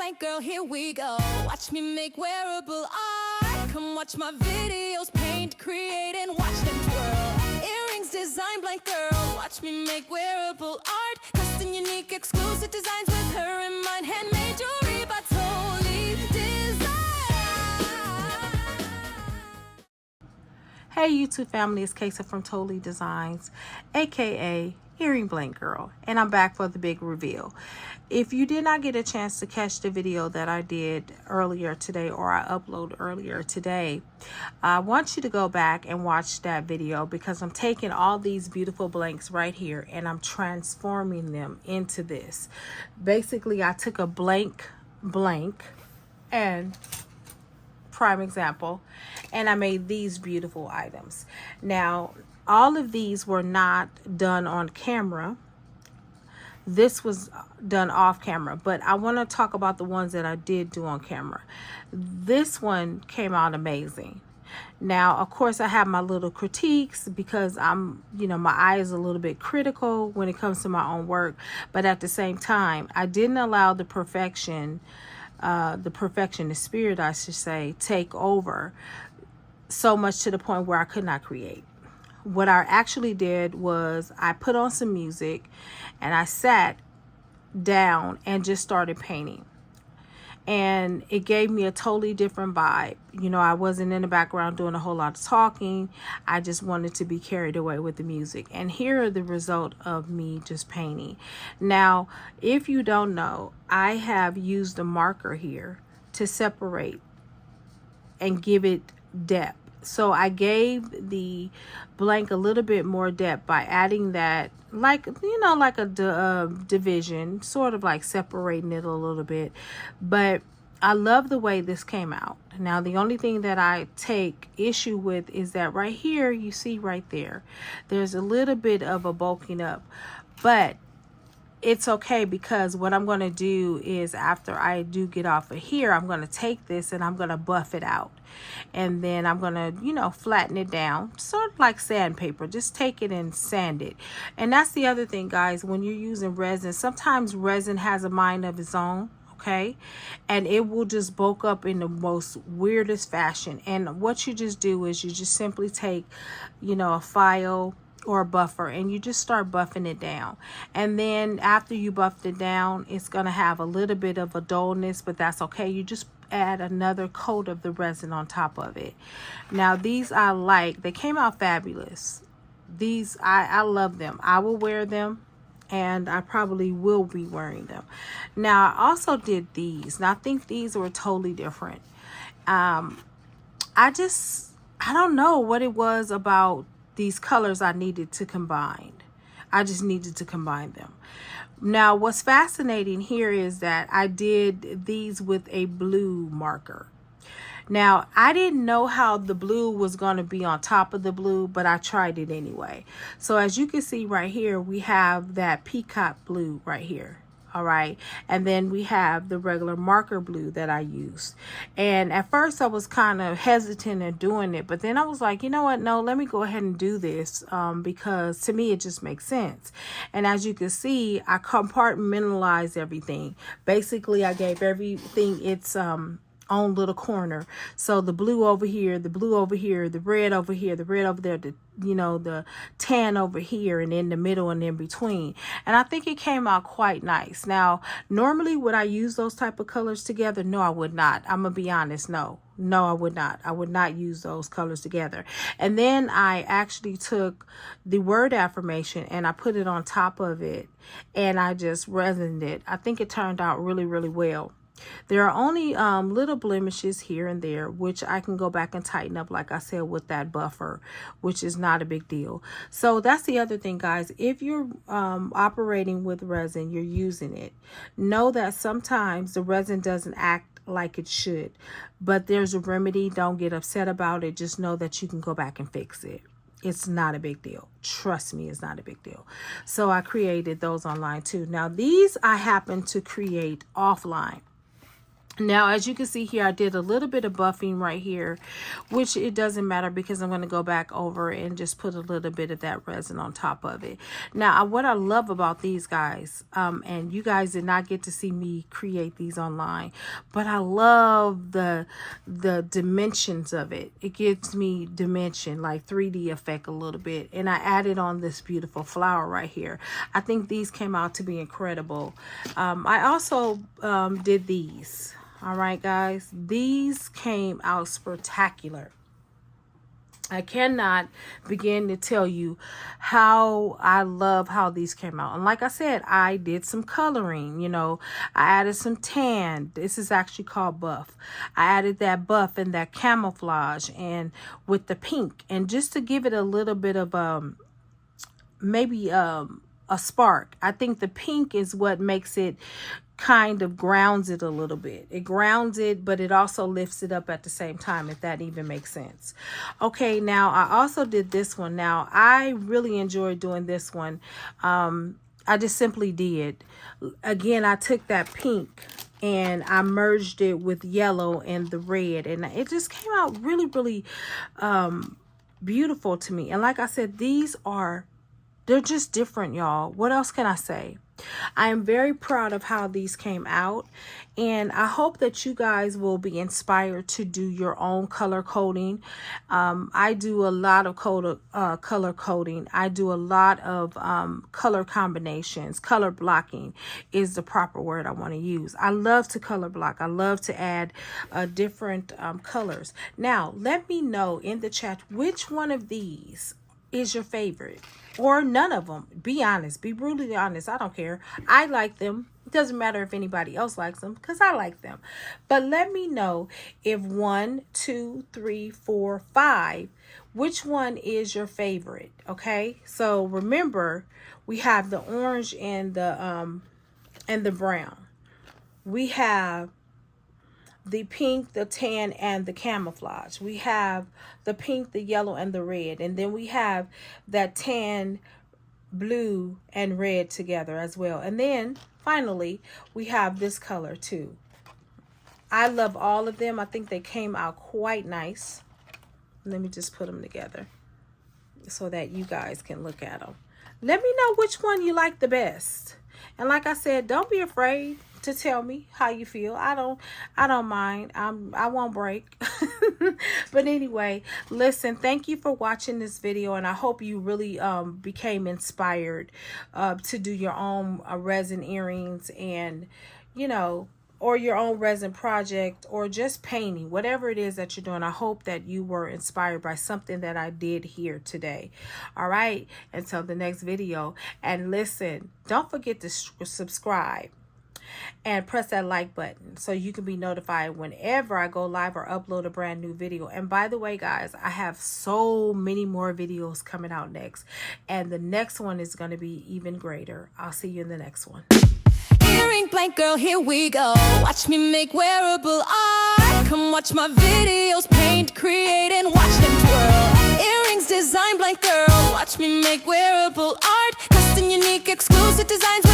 blank girl, here we go. Watch me make wearable art. Come watch my videos, paint, create, and watch them twirl. Earrings designed blank girl. Watch me make wearable art. Custom, unique, exclusive designs with her in mind. Handmade jewelry by Tolee Dezigns. Hey YouTube family, it's Kesa from Tolee Dezigns, aka Earring Blank Girl, and I'm back for the big reveal. If you did not get a chance to catch the video that I did earlier today, or I uploaded earlier today, I want you to go back and watch that video, because I'm taking all these beautiful blanks right here and I'm transforming them into this. Basically, I took a blank and prime example, and I made these beautiful items. Now, all of these were not done on camera. This was done off camera, but I want to talk about the ones that I did do on camera. This one came out amazing. Now, of course, I have my little critiques because my eye is a little bit critical when it comes to my own work, but at the same time, I didn't allow the perfectionist spirit, I should say, take over so much to the point where I could not create. What I actually did was I put on some music and I sat down and just started painting. And it gave me a totally different vibe. I wasn't in the background doing a whole lot of talking. I just wanted to be carried away with the music. And here are the result of me just painting. Now, if you don't know, I have used a marker here to separate and give it depth. So I gave the blank a little bit more depth by adding that, like a division, sort of like separating it a little bit. But I love the way this came out. Now, the only thing that I take issue with is that right here, you see right there, there's a little bit of a bulking up, but it's okay, because what I'm going to do is, after I do get off of here, I'm going to take this and I'm going to buff it out. And then I'm going to, flatten it down, sort of like sandpaper. Just take it and sand it. And that's the other thing, guys, when you're using resin, sometimes resin has a mind of its own. Okay, and it will just bulk up in the most weirdest fashion. And what you just do is you just simply take, a file or a buffer, and you just start buffing it down. And then after you buffed it down, it's going to have a little bit of a dullness, but that's okay. You just add another coat of the resin on top of it. Now, these I like. They came out fabulous. These, I love them. I will wear them, and I probably will be wearing them. Now, I also did these. Now, I think these were totally different. I don't know what it was about these colors I needed to combine. I just needed to combine them. Now, what's fascinating here is that I did these with a blue marker. Now, I didn't know how the blue was going to be on top of the blue, but I tried it anyway. So as you can see right here, we have that peacock blue right here. All right, and then we have the regular marker blue that I used. And at first I was kind of hesitant in doing it, but then I was like, you know what, no, let me go ahead and do this, because to me it just makes sense. And as you can see, I compartmentalized everything. Basically, I gave everything its own little corner. So the blue over here, the blue over here, the red over here, the red over there, the tan over here, and in the middle and in between. And I think it came out quite nice. Now, normally would I use those type of colors together? No, I would not. I'm gonna be honest. No, I would not. I would not use those colors together. And then I actually took the word affirmation and I put it on top of it, and I just resined it. I think it turned out really, really well. There are only little blemishes here and there, which I can go back and tighten up, like I said, with that buffer, which is not a big deal. So that's the other thing, guys. If you're operating with resin, you're using it, know that sometimes the resin doesn't act like it should, but there's a remedy. Don't get upset about it. Just know that you can go back and fix it. It's not a big deal. Trust me, it's not a big deal. So I created those online too. Now, these I happen to create offline. Now, as you can see here, I did a little bit of buffing right here, which it doesn't matter because I'm going to go back over and just put a little bit of that resin on top of it. Now, what I love about these guys, and you guys did not get to see me create these online, but I love the dimensions of it. It gives me dimension, like 3D effect a little bit. And I added on this beautiful flower right here. I think these came out to be incredible. I also did these. All right, guys, these came out spectacular. I cannot begin to tell you how I love how these came out. And like I said, I did some coloring, you know, I added some tan. This is actually called buff. I added that buff and that camouflage and with the pink, and just to give it a little bit of maybe a spark. I think the pink is what makes it kind of grounds it a little bit. It grounds it, but it also lifts it up at the same time, if that even makes sense. Okay, now I also did this one. Now I really enjoyed doing this one. I just simply did. Again, I took that pink and I merged it with yellow and the red, and it just came out really, really beautiful to me. And like I said, they're just different, y'all. What else can I say? I am very proud of how these came out, and I hope that you guys will be inspired to do your own color coding. I do a lot of color coding. I do a lot of color combinations. Color blocking is the proper word I want to use. I love to color block. I love to add different colors. Now, let me know in the chat which one of these is your favorite, or none of them. Be honest, be brutally honest. I don't care. I like them. It doesn't matter if anybody else likes them, because I like them. But let me know if 1, 2, 3, 4, 5, which one is your favorite. Okay, so remember, we have the orange and the brown. We have the pink, the tan, and the camouflage. We have the pink, the yellow, and the red. And then we have that tan, blue, and red together as well. And then finally, we have this color too. I love all of them. I think they came out quite nice. Let me just put them together so that you guys can look at them. Let me know which one you like the best. And like I said, don't be afraid to tell me how you feel. I don't mind. I won't break. But anyway, listen, thank you for watching this video, and I hope you really became inspired to do your own resin earrings, and you know, or your own resin project, or just painting, whatever it is that you're doing. I hope that you were inspired by something that I did here today. All right, until the next video. And listen, don't forget to subscribe and press that like button so you can be notified whenever I go live or upload a brand new video. And by the way, guys, I have so many more videos coming out next, and the next one is going to be even greater. I'll see you in the next one. Earring blank girl, here we go. Watch me make wearable art. Come watch my videos, paint, create, and watch them twirl. Earrings design blank girl. Watch me make wearable art. Custom, unique, exclusive designs.